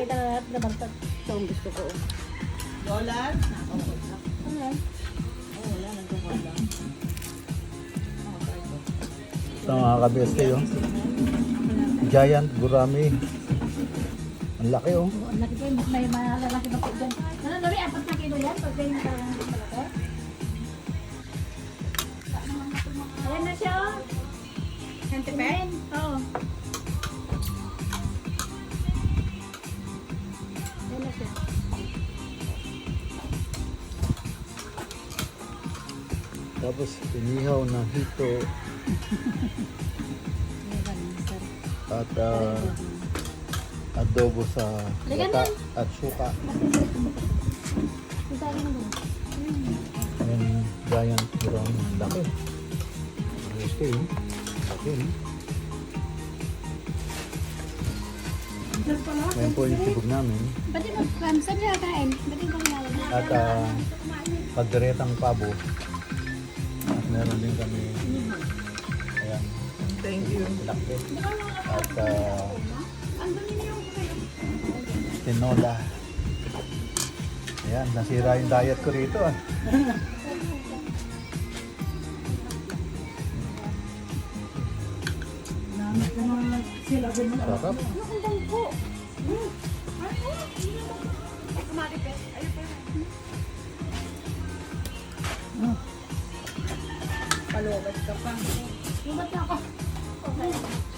Pakita na lahat na bantag. Ito ang gusto ko. Dollars? Ayan. Wala, nagkakala. Ito mga kabeste yun. Giant gurami. Ang laki oh. Ang laki kayo, may malalaki na po dyan. Ano, Lori, 4 na kilo yan? Pag kayo nagkaroon ng malaki? Ayan na siya, oh. Centipede? Oo. Ayan na siya. Tapos inihaw na hito Ayan, sir. at adobo sa gata at suka. Ang dami na doon. And giant gurami. Ang laki. Okay. Okay. Ngayon po yung tibog namin. Ba't yung saan siya kain? Ba't yung kumain? At pagdiretang pabo. At meron din kami ayan, Thank you. lakit. At tinola. Ayan, nasira yung diet ko rito ah. Sarap. Palubat ka pa. Lubat na ako. Okay.